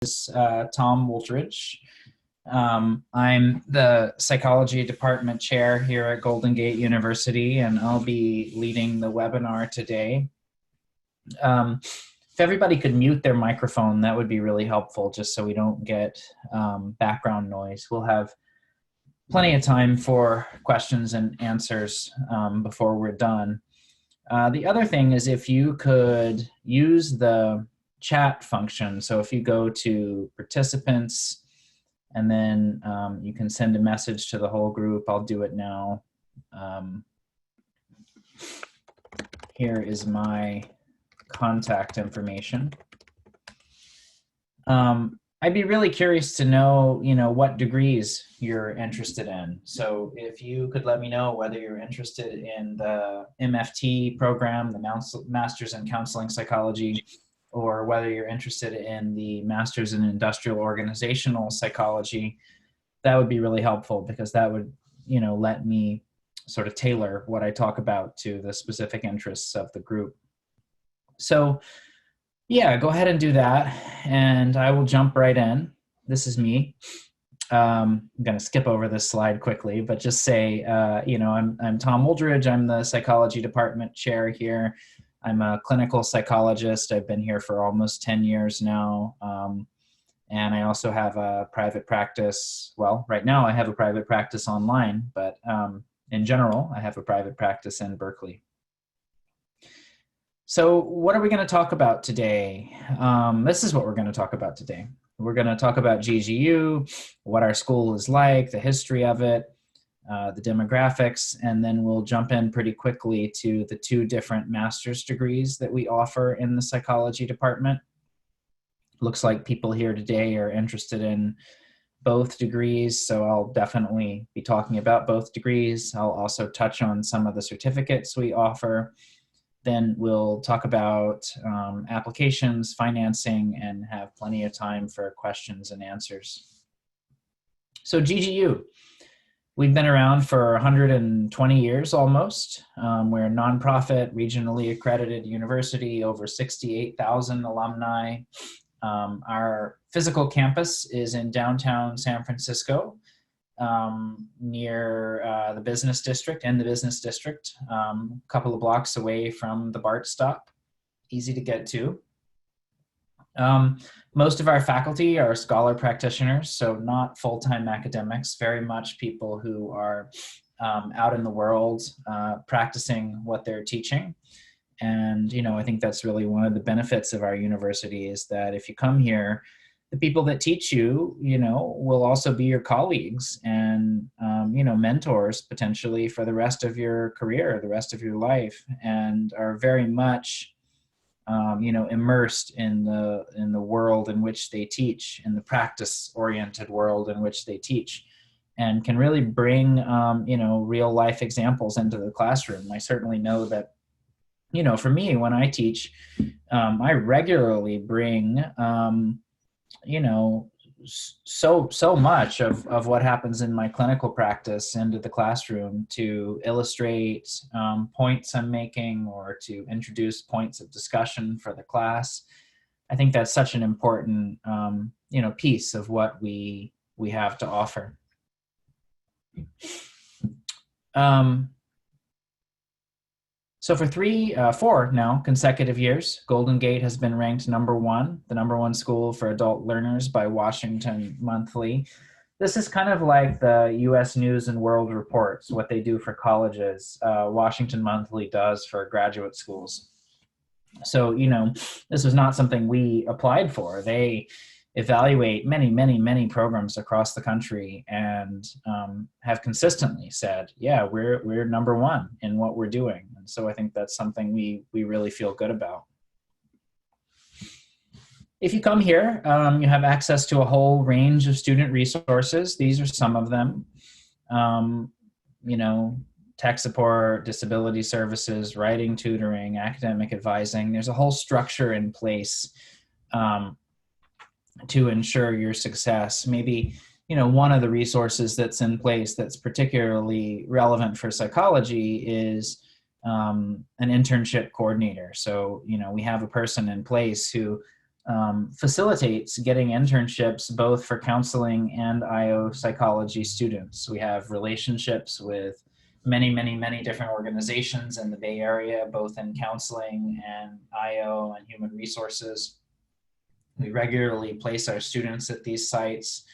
Tom Wooldridge. I'm the psychology department chair here at Golden Gate University, and I'll be leading the webinar today. If everybody could mute their microphone, that would be really helpful, just so we don't get background noise. We'll have plenty of time for questions and answers before we're done. The other thing is if you could use the chat function. So if you go to participants and then you can send a message to the whole group. I'll do it now. Here is my contact information. I'd be really curious to know, what degrees you're interested in. So if you could let me know whether you're interested in the MFT program, the Masters in Counseling Psychology, or whether you're interested in the Masters in Industrial Organizational Psychology, that would be really helpful because that would, let me sort of tailor what I talk about to the specific interests of the group. So yeah, go ahead and do that, and I will jump right in. This is me. I'm going to skip over this slide quickly, but just say, I'm Tom Wooldridge. I'm the psychology department chair here. I'm a clinical psychologist. I've been here for almost 10 years now, and I also have a private practice. Well, right now I have a private practice online, but in general, I have a private practice in Berkeley. So what are we going to talk about today? This is what we're going to talk about today. We're going to talk about GGU, what our school is like, the history of it, the demographics, and then we'll jump in pretty quickly to the two different master's degrees that we offer in the psychology department. Looks like people here today are interested in both degrees, so I'll definitely be talking about both degrees. I'll also touch on some of the certificates we offer. Then we'll talk about applications, financing, and have plenty of time for questions and answers. So GGU, we've been around for 120 years almost. We're a nonprofit, regionally accredited university, over 68,000 alumni. Our physical campus is in downtown San Francisco, near the business district, a couple of blocks away from the BART stop, easy to get to. Most of our faculty are scholar practitioners, so not full-time academics, very much people who are out in the world practicing what they're teaching. And, I think that's really one of the benefits of our university is that if you come here, the people that teach you, will also be your colleagues and, mentors potentially for the rest of your career, the rest of your life, and are very much, immersed in the world in which they teach, in the practice-oriented world in which they teach, and can really bring, real life examples into the classroom. I certainly know that, for me, when I teach, I regularly bring, so much of what happens in my clinical practice into the classroom to illustrate points I'm making or to introduce points of discussion for the class. I think that's such an important, piece of what we have to offer. So for 4 now consecutive years, Golden Gate has been ranked the number one school for adult learners by Washington Monthly. This is kind of like the U.S. News and World Reports, what they do for colleges. Washington Monthly does for graduate schools. So, this was not something we applied for. They evaluate many programs across the country and have consistently said, yeah, we're number one in what we're doing. And so I think that's something we really feel good about. If you come here, you have access to a whole range of student resources. These are some of them, tech support, disability services, writing, tutoring, academic advising. There's a whole structure in place to ensure your success. Maybe, one of the resources that's in place that's particularly relevant for psychology is an internship coordinator. So, we have a person in place who facilitates getting internships both for counseling and IO psychology students. We have relationships with many different organizations in the Bay Area, both in counseling and IO and human resources. We regularly place our students at these sites.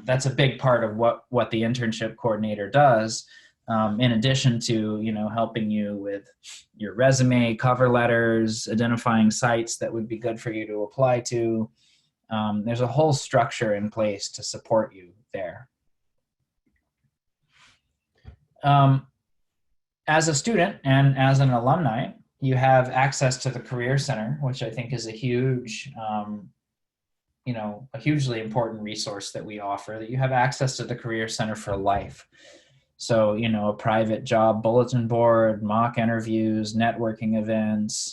That's a big part of what the internship coordinator does. In addition to, helping you with your resume, cover letters, identifying sites that would be good for you to apply to. There's a whole structure in place to support you there. As a student and as an alumni, you have access to the Career Center, which I think is a huge, a hugely important resource that we offer, that you have access to the Career Center for life. So, a private job bulletin board, mock interviews, networking events,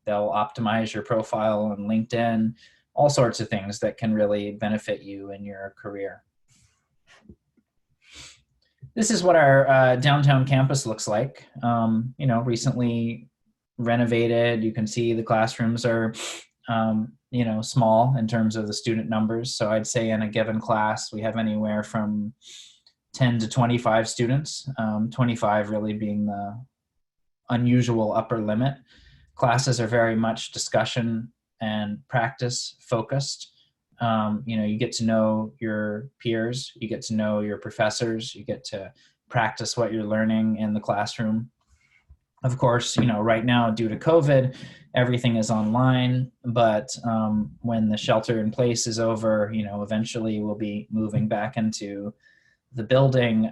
they'll optimize your profile on LinkedIn, all sorts of things that can really benefit you in your career. This is what our downtown campus looks like. Recently renovated. You can see the classrooms are, small in terms of the student numbers. So I'd say in a given class, we have anywhere from 10 to 25 students, 25 really being the unusual upper limit. Classes are very much discussion and practice focused. You get to know your peers, you get to know your professors, you get to practice what you're learning in the classroom. Of course, right now due to COVID, everything is online, but when the shelter in place is over, eventually we'll be moving back into the building.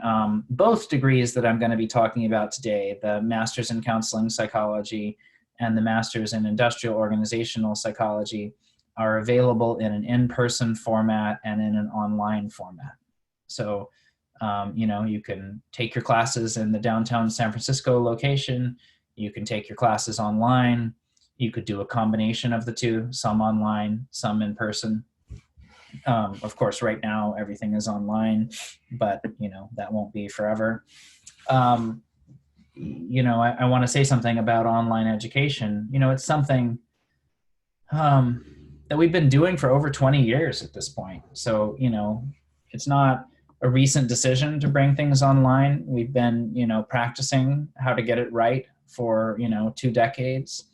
Both degrees that I'm going to be talking about today, the Master's in Counseling Psychology and the Master's in Industrial Organizational Psychology, are available in an in-person format and in an online format. So, you can take your classes in the downtown San Francisco location, you can take your classes online, you could do a combination of the two, some online, some in person. Of course, right now everything is online, but that won't be forever. I want to say something about online education. It's something that we've been doing for over 20 years at this point. So, it's not a recent decision to bring things online. We've been, practicing how to get it right for, 2 decades.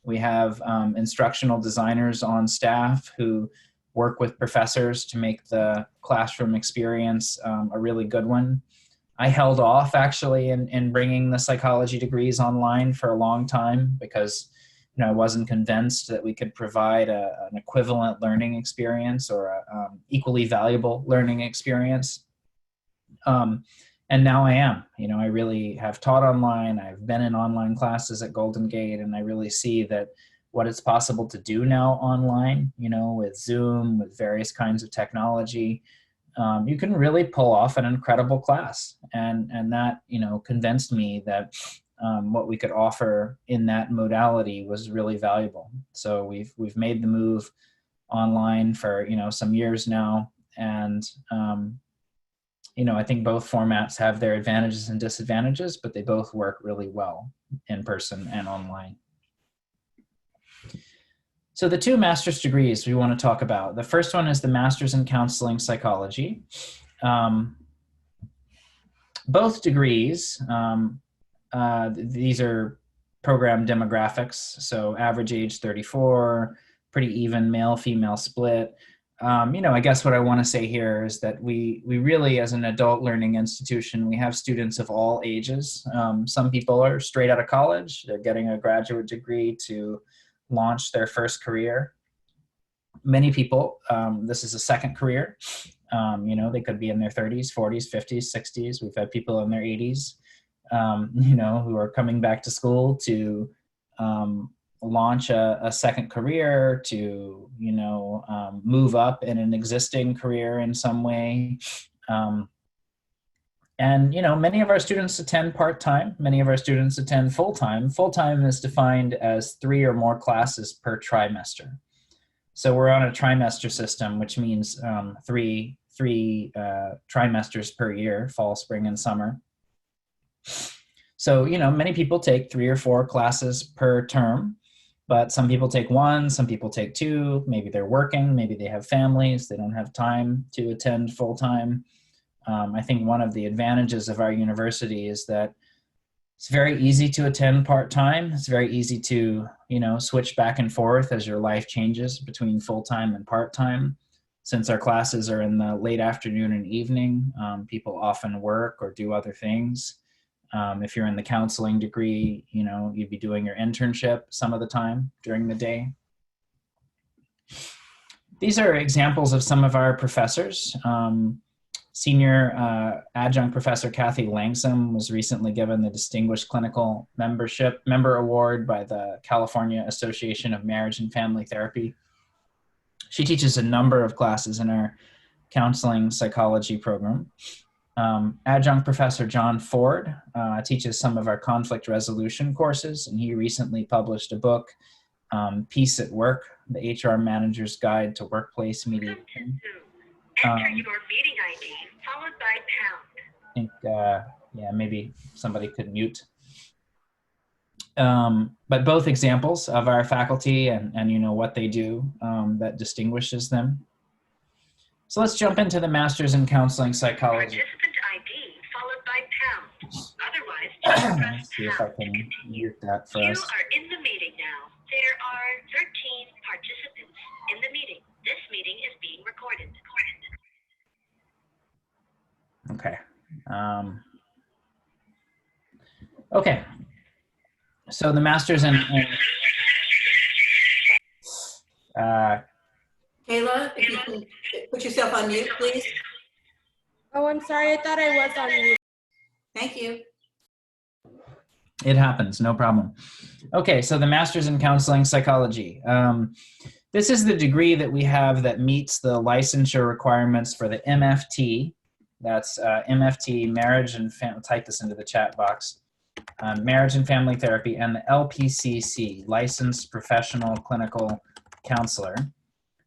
We have instructional designers on staff who work with professors to make the classroom experience a really good one. I held off actually in bringing the psychology degrees online for a long time because I wasn't convinced that we could provide an equivalent learning experience or a equally valuable learning experience. And now I am. I really have taught online. I've been in online classes at Golden Gate, and I really see that what it's possible to do now online, with Zoom, with various kinds of technology, you can really pull off an incredible class. And that, convinced me that what we could offer in that modality was really valuable. So we've made the move online for, some years now. And, I think both formats have their advantages and disadvantages, but they both work really well in person and online. So the 2 master's degrees we want to talk about. The first one is the Master's in Counseling Psychology. Both degrees, these are program demographics. So average age 34, pretty even male-female split. I guess what I want to say here is that we really, as an adult learning institution, we have students of all ages. Some people are straight out of college. They're getting a graduate degree to launch their first career. Many people, this is a second career. They could be in their 30s, 40s, 50s, 60s. We've had people in their 80s, who are coming back to school to launch a second career, to, move up in an existing career in some way. And, many of our students attend part-time. Many of our students attend full-time. Full-time is defined as 3 or more classes per trimester. So we're on a trimester system, which means three trimesters per year, fall, spring, and summer. So, many people take 3 or 4 classes per term. But some people take one, some people take two, maybe they're working, maybe they have families, they don't have time to attend full time. I think one of the advantages of our university is that it's very easy to attend part-time. It's very easy to, switch back and forth as your life changes between full-time and part-time. Since our classes are in the late afternoon and evening, people often work or do other things. If you're in the counseling degree, you'd be doing your internship some of the time during the day. These are examples of some of our professors. Senior Adjunct Professor Kathy Langsam was recently given the Distinguished Clinical Member Award by the California Association of Marriage and Family Therapy. She teaches a number of classes in our counseling psychology program. Adjunct Professor John Ford teaches some of our conflict resolution courses, and he recently published a book, Peace at Work, the HR Manager's Guide to Workplace Mediation. Enter your meeting ID followed by pound. I think, maybe somebody could mute. But both examples of our faculty and what they do that distinguishes them. So let's jump into the Master's in Counseling Psychology. Participant ID followed by pound. Otherwise, just press Let's see if I can mute that for You us. are in the meeting now. There are 13 participants in the meeting. This meeting is being recorded. Okay. Okay. So the Master's in Kayla, if you can put yourself on mute, please. Oh, I'm sorry. I thought I was on mute. Thank you. It happens, no problem. Okay, so the Master's in Counseling Psychology. This is the degree that we have that meets the licensure requirements for the MFT. That's MFT, Marriage and Family, type this into the chat box. Marriage and Family Therapy, and the LPCC, Licensed Professional Clinical Counselor.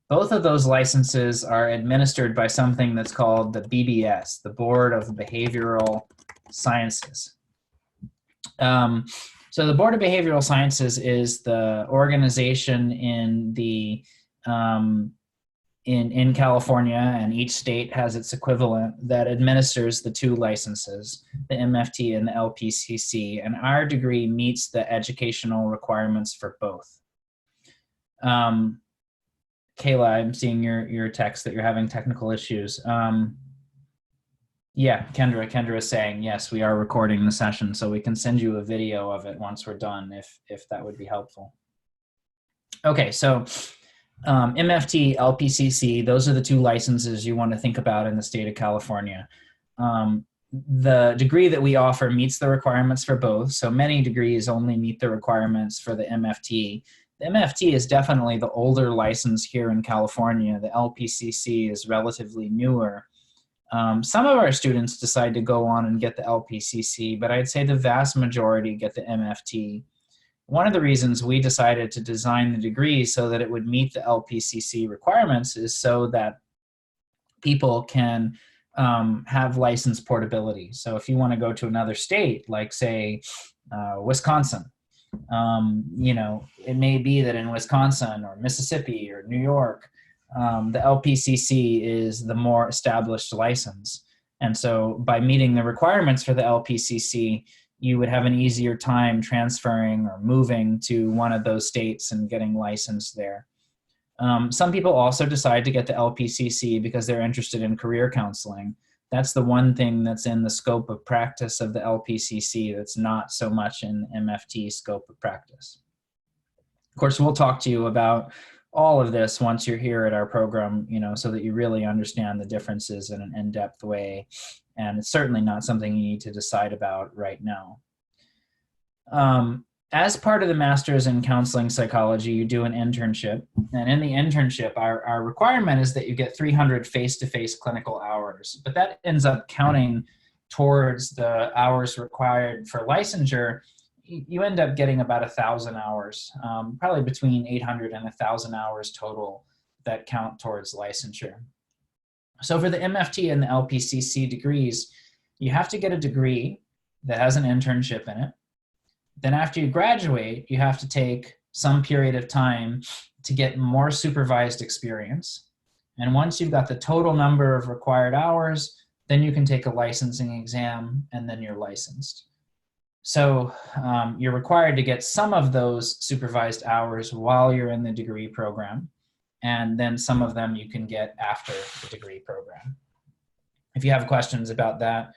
Both of those licenses are administered by something that's called the BBS, the Board of Behavioral Sciences. So the Board of Behavioral Sciences is the organization in the in California, and each state has its equivalent that administers the two licenses, the MFT and the LPCC, and our degree meets the educational requirements for both. Kayla, I'm seeing your text that you're having technical issues. Yeah, Kendra is saying, yes, we are recording the session, so we can send you a video of it once we're done, if that would be helpful. Okay, so MFT, LPCC, those are the two licenses you want to think about in the state of California. The degree that we offer meets the requirements for both, so many degrees only meet the requirements for the MFT. The MFT is definitely the older license here in California. The LPCC is relatively newer. Some of our students decide to go on and get the LPCC, but I'd say the vast majority get the MFT. One of the reasons we decided to design the degree so that it would meet the LPCC requirements is so that people can have license portability. So if you want to go to another state, like say Wisconsin, it may be that in Wisconsin or Mississippi or New York, the LPCC is the more established license. And so by meeting the requirements for the LPCC, you would have an easier time transferring or moving to one of those states and getting licensed there. Some people also decide to get the LPCC because they're interested in career counseling. That's the one thing that's in the scope of practice of the LPCC that's not so much in MFT scope of practice. Of course, we'll talk to you about all of this once you're here at our program, so that you really understand the differences in an in-depth way. And it's certainly not something you need to decide about right now. As part of the Master's in Counseling Psychology, you do an internship. And in the internship, our requirement is that you get 300 face-to-face clinical hours. But that ends up counting towards the hours required for licensure. You end up getting about 1,000 hours, probably between 800 and 1,000 hours total that count towards licensure. So for the MFT and the LPCC degrees, you have to get a degree that has an internship in it. Then after you graduate, you have to take some period of time to get more supervised experience. And once you've got the total number of required hours, then you can take a licensing exam, and then you're licensed. So you're required to get some of those supervised hours while you're in the degree program, and then some of them you can get after the degree program. If you have questions about that,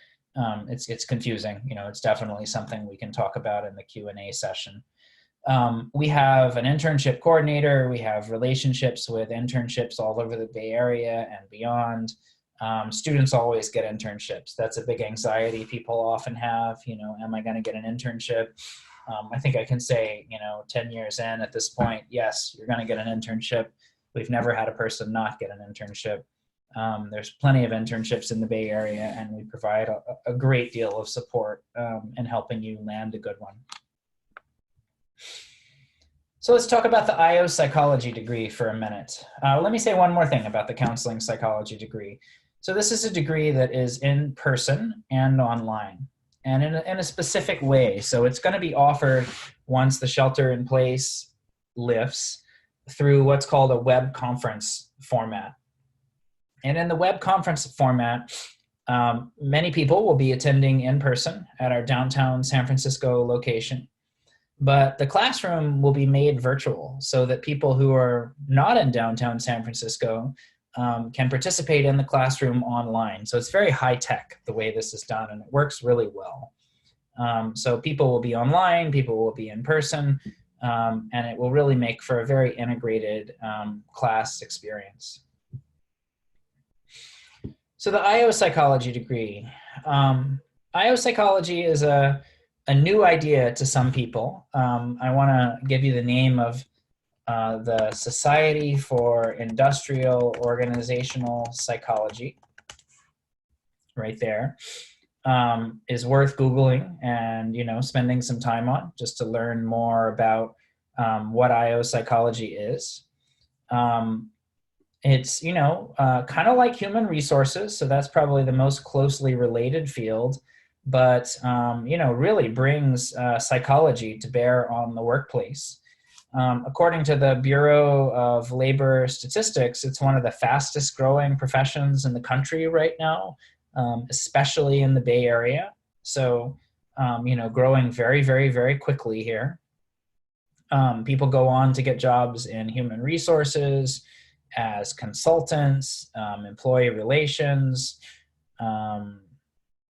it's confusing. You know, it's definitely something we can talk about in the Q&A session. We have an internship coordinator. We have relationships with internships all over the Bay Area and beyond. Students always get internships. That's a big anxiety people often have. You know, am I going to get an internship? I think I can say, you know, 10 years in at this point, yes, you're going to get an internship. We've never had a person not get an internship. There's plenty of internships in the Bay Area, and we provide a great deal of support in helping you land a good one. So let's talk about the IO Psychology degree for a minute. Let me say one more thing about the Counseling Psychology degree. So this is a degree that is in person and online, and in a specific way. So it's going to be offered once the shelter in place lifts through what's called a web conference format. And in the web conference format, many people will be attending in person at our downtown San Francisco location. But the classroom will be made virtual so that people who are not in downtown San Francisco can participate in the classroom online. So it's very high tech the way this is done, and it works really well. So people will be online, people will be in person, and it will really make for a very integrated class experience. So the IO Psychology degree. IO Psychology is a new idea to some people. I want to give you the name of the Society for Industrial Organizational Psychology, right there. Is worth Googling and, you know, spending some time on just to learn more about what IO Psychology is. It's, you know, kind of like human resources, so that's probably the most closely related field, but, you know, really brings psychology to bear on the workplace. According to the Bureau of Labor Statistics, it's one of the fastest growing professions in the country right now, especially in the Bay Area. So, you know, growing very, very, very quickly here. People go on to get jobs in human resources, as consultants, employee relations,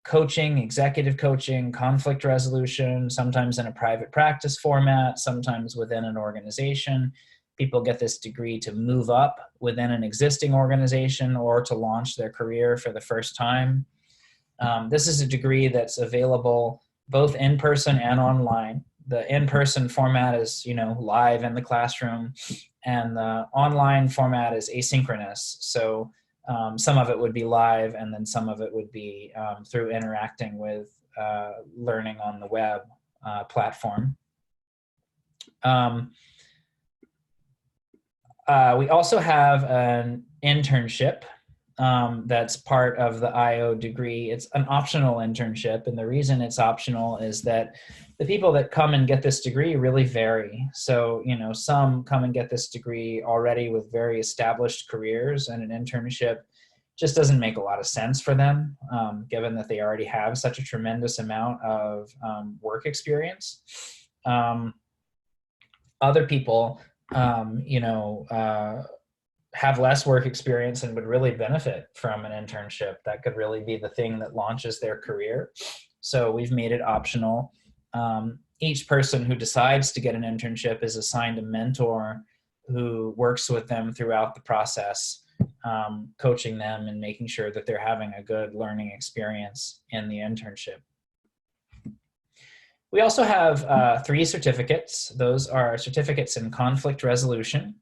coaching, executive coaching, conflict resolution, sometimes in a private practice format, sometimes within an organization. People get this degree to move up within an existing organization or to launch their career for the first time. This is a degree that's available both in person and online. The in-person format is, you know, live in the classroom, and the online format is asynchronous. So some of it would be live, and then some of it would be through interacting with learning on the web platform. We also have an internship that's part of the IO degree. It's an optional internship, and the reason it's optional is that the people that come and get this degree really vary. So, you know, some come and get this degree already with very established careers, and an internship just doesn't make a lot of sense for them, given that they already have such a tremendous amount of work experience. Other people, you know, have less work experience and would really benefit from an internship. That could really be the thing that launches their career. So we've made it optional. Each person who decides to get an internship is assigned a mentor who works with them throughout the process, coaching them and making sure that they're having a good learning experience in the internship. We also have 3 certificates. Those are certificates in conflict resolution.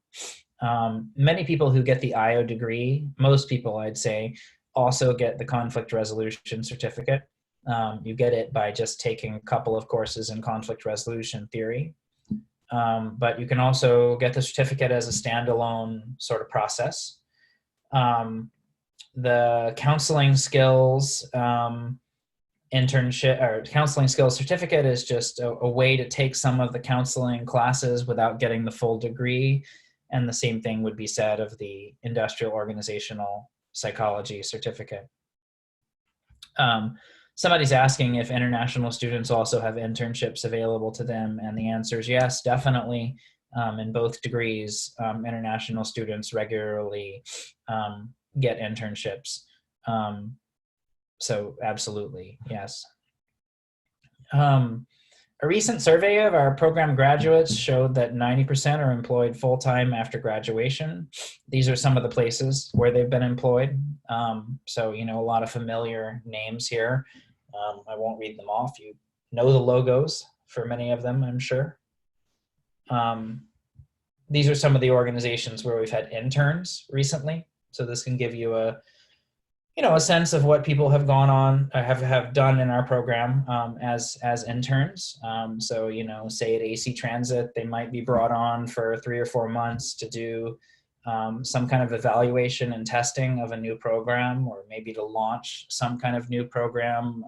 Many people who get the IO degree, most people I'd say, also get the conflict resolution certificate. You get it by just taking a couple of courses in conflict resolution theory. But you can also get the certificate as a standalone sort of process. The counseling skills internship or counseling skills certificate is just a way to take some of the counseling classes without getting the full degree. And the same thing would be said of the industrial organizational psychology certificate. Somebody's asking if international students also have internships available to them, and the answer is yes, definitely. In both degrees, international students regularly get internships. So absolutely, yes. A recent survey of our program graduates showed that 90% are employed full-time after graduation. These are some of the places where they've been employed. So, you know, a lot of familiar names here. I won't read them off. You know the logos for many of them, I'm sure. These are some of the organizations where we've had interns recently. So this can give you a sense of what people have gone on, have done in our program as interns. So, you know, say at AC Transit, they might be brought on for 3 or 4 months to do some kind of evaluation and testing of a new program, or maybe to launch some kind of new program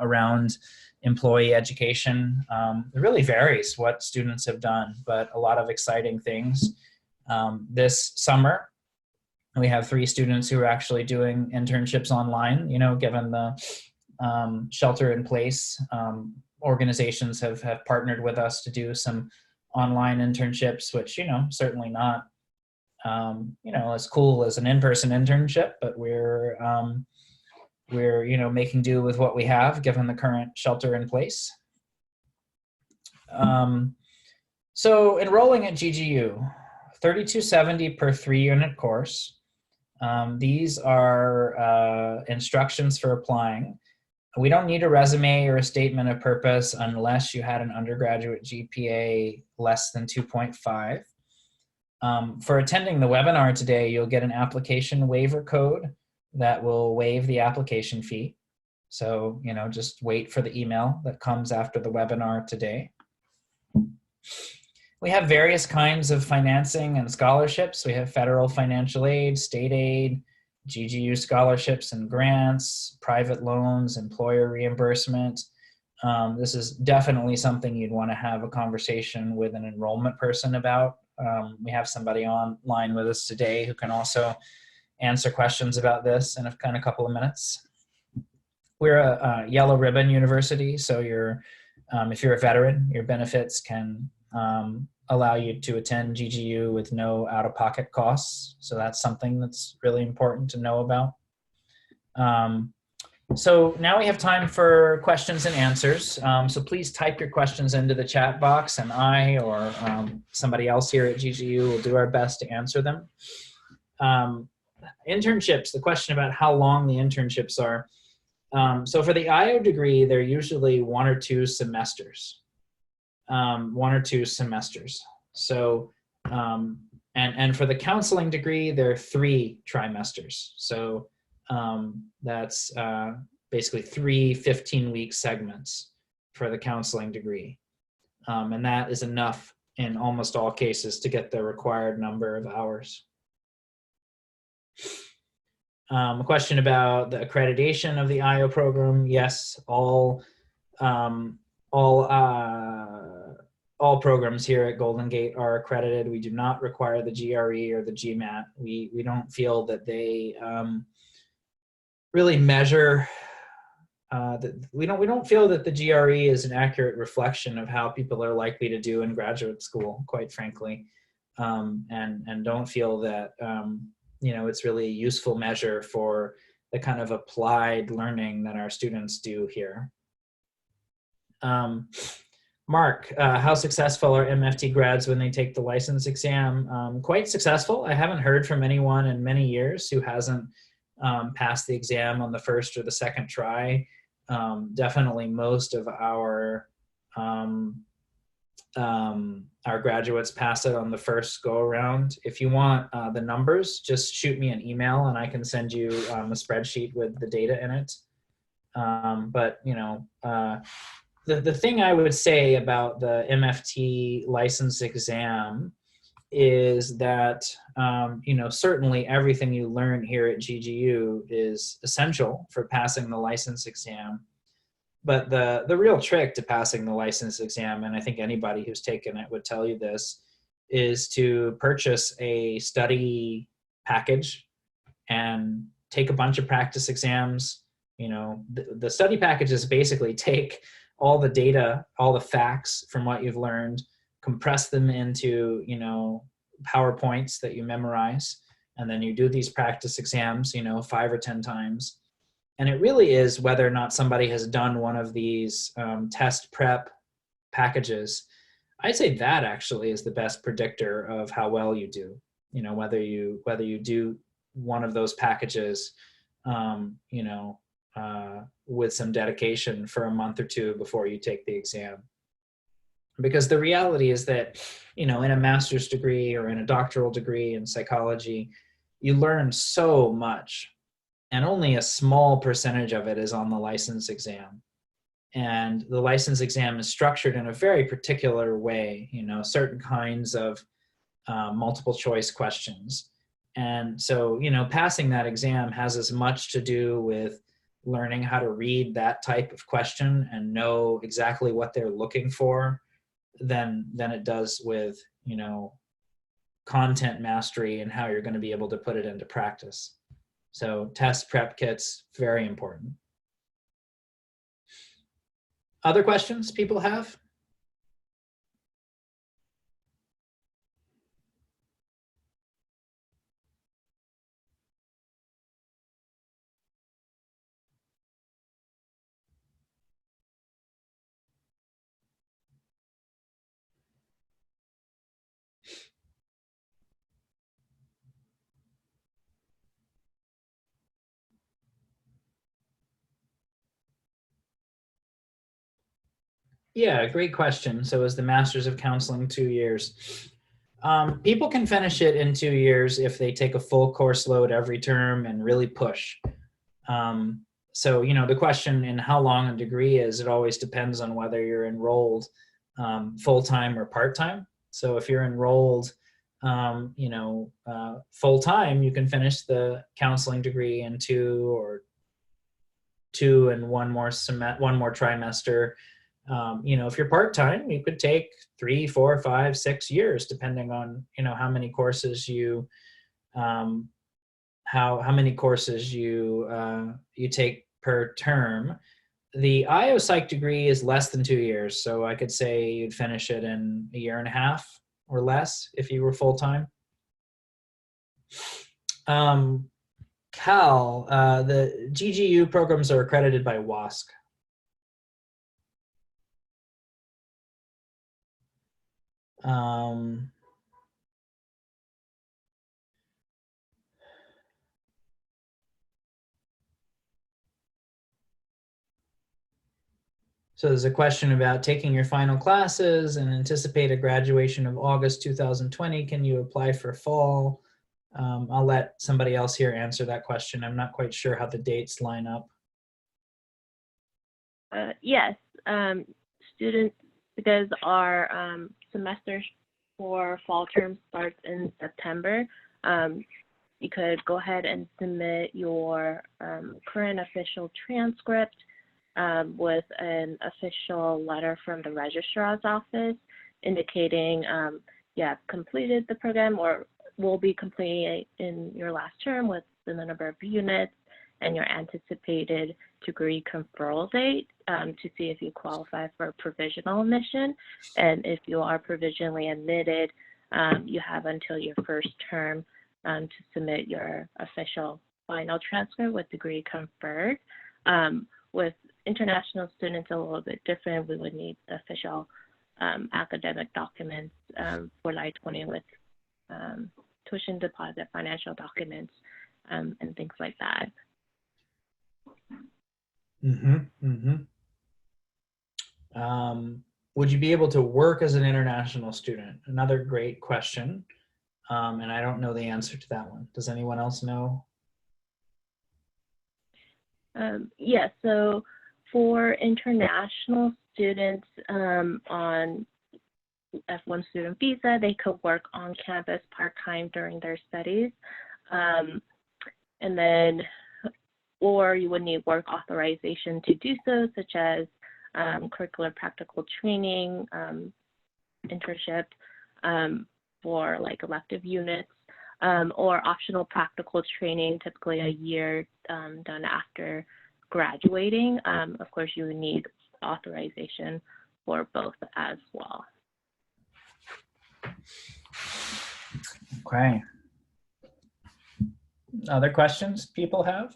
around employee education. It really varies what students have done, but a lot of exciting things. This summer, we have 3 students who are actually doing internships online, you know, given the shelter in place. Organizations have partnered with us to do some online internships, which, you know, certainly not, you know, as cool as an in-person internship, but we're, you know, making do with what we have given the current shelter in place. So enrolling at GGU, $32.70 per 3-unit course. These are instructions for applying. We don't need a resume or a statement of purpose unless you had an undergraduate GPA less than 2.5. For attending the webinar today, you'll get an application waiver code that will waive the application fee. So, you know, just wait for the email that comes after the webinar today. We have various kinds of financing and scholarships. We have federal financial aid, state aid, GGU scholarships and grants, private loans, employer reimbursement. This is definitely something you'd want to have a conversation with an enrollment person about. We have somebody online with us today who can also answer questions about this in a couple of minutes. We're a yellow ribbon university, so if you're a veteran, your benefits can allow you to attend GGU with no out-of-pocket costs. So that's something that's really important to know about. So now we have time for questions and answers. So please type your questions into the chat box, and I or somebody else here at GGU will do our best to answer them. Internships, the question about how long the internships are. So for the IO degree, they're usually 1 or 2 semesters. 1 or 2 semesters. So, and for the counseling degree, there are 3 trimesters. So that's basically 3 15-week segments for the counseling degree. And that is enough in almost all cases to get the required number of hours. A question about the accreditation of the IO program. Yes, all programs here at Golden Gate are accredited. We do not require the GRE or the GMAT. We don't feel that they really measure. We don't feel that the GRE is an accurate reflection of how people are likely to do in graduate school, quite frankly, and don't feel that you know, it's really a useful measure for the kind of applied learning that our students do here. Mark, how successful are MFT grads when they take the license exam? Quite successful. I haven't heard from anyone in many years who hasn't passed the exam on the first or the second try. Definitely most of our graduates pass it on the first go around. If you want the numbers, just shoot me an email and I can send you a spreadsheet with the data in it. But you know, the thing I would say about the MFT license exam is that, you know, certainly everything you learn here at GGU is essential for passing the license exam. But the real trick to passing the license exam, and I think anybody who's taken it would tell you this, is to purchase a study package and take a bunch of practice exams. You know, the study packages basically take all the data, all the facts from what you've learned, compress them into, you know, PowerPoints that you memorize, and then you do these practice exams, you know, 5 or 10 times. And it really is whether or not somebody has done one of these test prep packages. I'd say that actually is the best predictor of how well you do. You know, whether you do one of those packages, you know, with some dedication for a month or two before you take the exam. Because the reality is that, you know, in a master's degree or in a doctoral degree in psychology, you learn so much, and only a small percentage of it is on the license exam. And the license exam is structured in a very particular way, you know, certain kinds of multiple choice questions. And so, you know, passing that exam has as much to do with learning how to read that type of question and know exactly what they're looking for than it does with, you know, content mastery and how you're going to be able to put it into practice. So test prep kits, very important. Other questions people have? Yeah, great question. So is the Masters of Counseling 2 years? People can finish it in 2 years if they take a full course load every term and really push. So, you know, the question in how long a degree is, it always depends on whether you're enrolled full-time or part-time. So if you're enrolled, you know, full-time, you can finish the counseling degree in 2 and one more trimester. You know, if you're part-time, you could take 3, 4, 5, 6 years, depending on, you know, how many courses you how many courses you take per term. The IOPsych degree is less than 2 years, so I could say you'd finish it in 1.5 years or less if you were full-time. Cal, the GGU programs are accredited by WASC. So there's a question about taking your final classes and anticipate a graduation of August 2020. Can you apply for fall? I'll let somebody else here answer that question. I'm not quite sure how the dates line up. Yes, students, because our semester for fall term starts in September, you could go ahead and submit your current official transcript with an official letter from the registrar's office indicating you have completed the program or will be completing it in your last term with the number of units and your anticipated degree conferral date to see if you qualify for provisional admission. And if you are provisionally admitted, you have until your first term to submit your official final transcript with degree conferred. With international students, a little bit different. We would need official academic documents for I-20 with tuition deposit, financial documents, and things like that. Would you be able to work as an international student? Another great question. And I don't know the answer to that one. Does anyone else know? Yes, so for international students on F1 student visa, they could work on campus part-time during their studies. And then, or you would need work authorization to do so, such as curricular practical training, internship for like elective units, or optional practical training, typically a year done after graduating. Of course, you would need authorization for both as well. Okay. Other questions people have?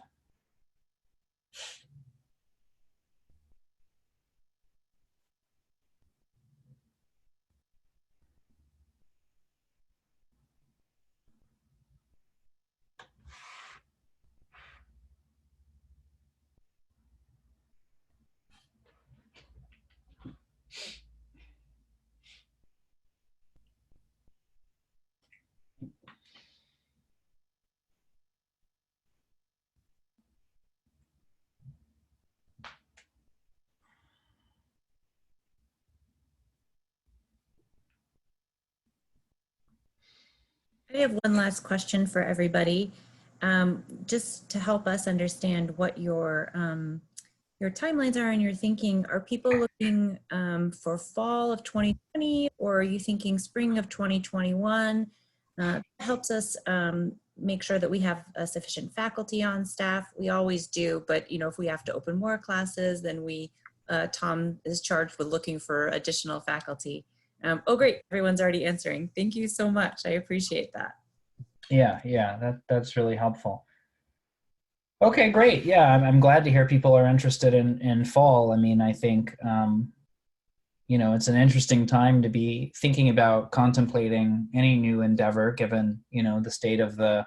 I have one last question for everybody, just to help us understand what your timelines are and your thinking. Are people looking for fall of 2020, or are you thinking spring of 2021? Helps us make sure that we have sufficient faculty on staff. We always do, but if we have to open more classes, then Tom is charged with looking for additional faculty. Oh, great. Everyone's already answering. Thank you so much. I appreciate that. Yeah, that's really helpful. Okay, great. Yeah, I'm glad to hear people are interested in fall. I mean, I think, it's an interesting time to be thinking about contemplating any new endeavor given, the state of the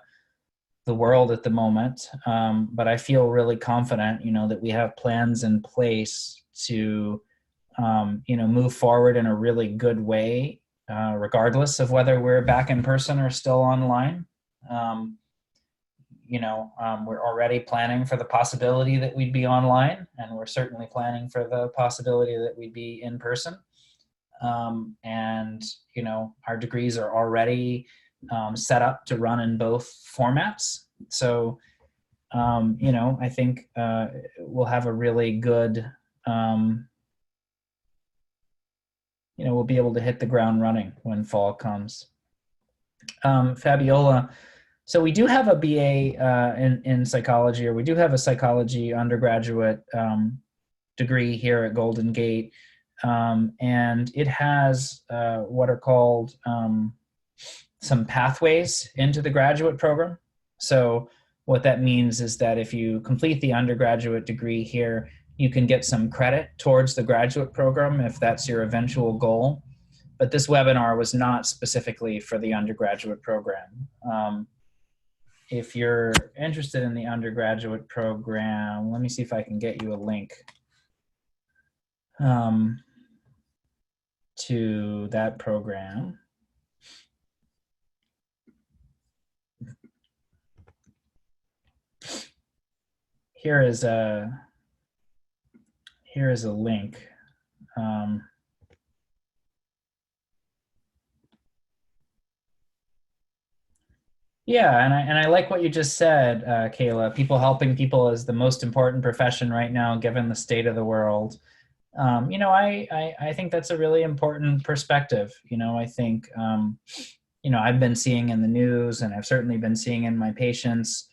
world at the moment. But I feel really confident, that we have plans in place to move forward in a really good way, regardless of whether we're back in person or still online. We're already planning for the possibility that we'd be online, and we're certainly planning for the possibility that we'd be in person. And our degrees are already set up to run in both formats. So, I think we'll have a really good we'll be able to hit the ground running when fall comes. Fabiola, so we do have a BA in psychology, or we do have a psychology undergraduate degree here at Golden Gate, and it has what are called some pathways into the graduate program. So what that means is that if you complete the undergraduate degree here, you can get some credit towards the graduate program if that's your eventual goal. But this webinar was not specifically for the undergraduate program. If you're interested in the undergraduate program, let me see if I can get you a link to that program. Here is a link. Yeah, and I like what you just said, Kayla. People helping people is the most important profession right now, given the state of the world. I think that's a really important perspective. I think, I've been seeing in the news, and I've certainly been seeing in my patients,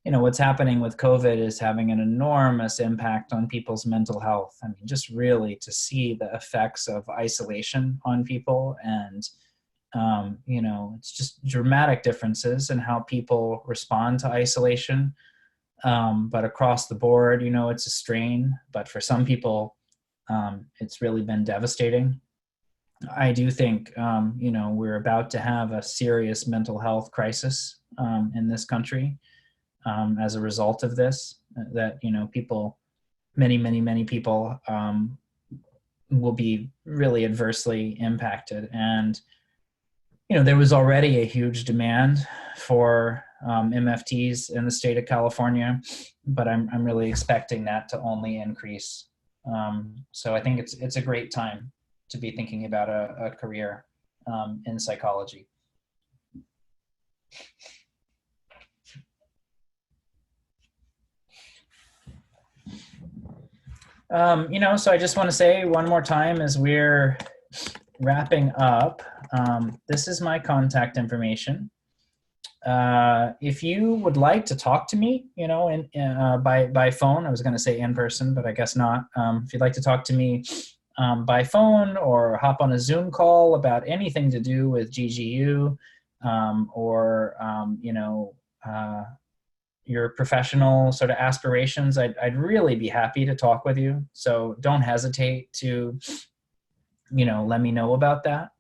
what's happening with COVID is having an enormous impact on people's mental health. I mean, just really to see the effects of isolation on people, and it's just dramatic differences in how people respond to isolation. But across the board, it's a strain. But for some people, it's really been devastating. I do think, we're about to have a serious mental health crisis in this country as a result of this, that, people, many people will be really adversely impacted. And there was already a huge demand for MFTs in the state of California, but I'm really expecting that to only increase. So I think it's a great time to be thinking about a career in psychology. So I just want to say one more time as we're wrapping up, this is my contact information. If you would like to talk to me, by phone, I was going to say in person, but I guess not. If you'd like to talk to me by phone or hop on a Zoom call about anything to do with GGU, or your professional sort of aspirations, I'd really be happy to talk with you. So don't hesitate to, let me know about that.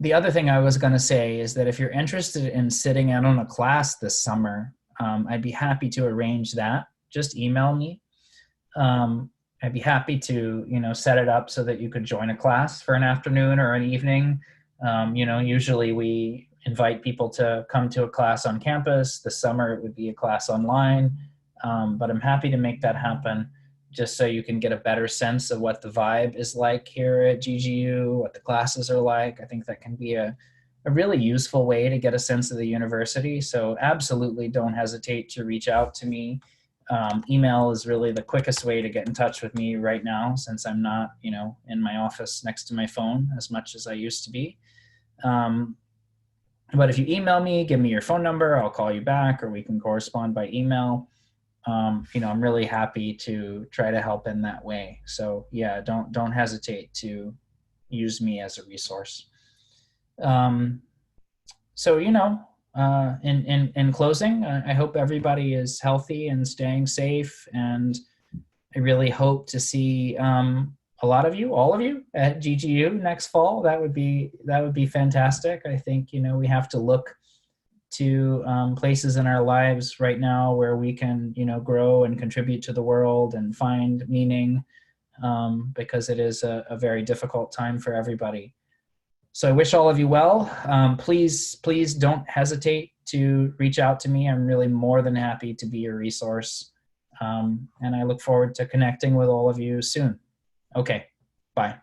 The other thing I was going to say is that if you're interested in sitting out on a class this summer, I'd be happy to arrange that. Just email me. I'd be happy to, set it up so that you could join a class for an afternoon or an evening. Usually we invite people to come to a class on campus. This summer it would be a class online, but I'm happy to make that happen just so you can get a better sense of what the vibe is like here at GGU, what the classes are like. I think that can be a really useful way to get a sense of the university. So absolutely don't hesitate to reach out to me. Email is really the quickest way to get in touch with me right now, since I'm not, in my office next to my phone as much as I used to be. But if you email me, give me your phone number, I'll call you back, or we can correspond by email. I'm really happy to try to help in that way. So yeah, don't hesitate to use me as a resource. In closing, I hope everybody is healthy and staying safe, and I really hope to see a lot of you, all of you, at GGU next fall. That would be fantastic. I think we have to look to places in our lives right now where we can grow and contribute to the world and find meaning, because it is a very difficult time for everybody. So I wish all of you well. Please don't hesitate to reach out to me. I'm really more than happy to be your resource. And I look forward to connecting with all of you soon. Okay, bye.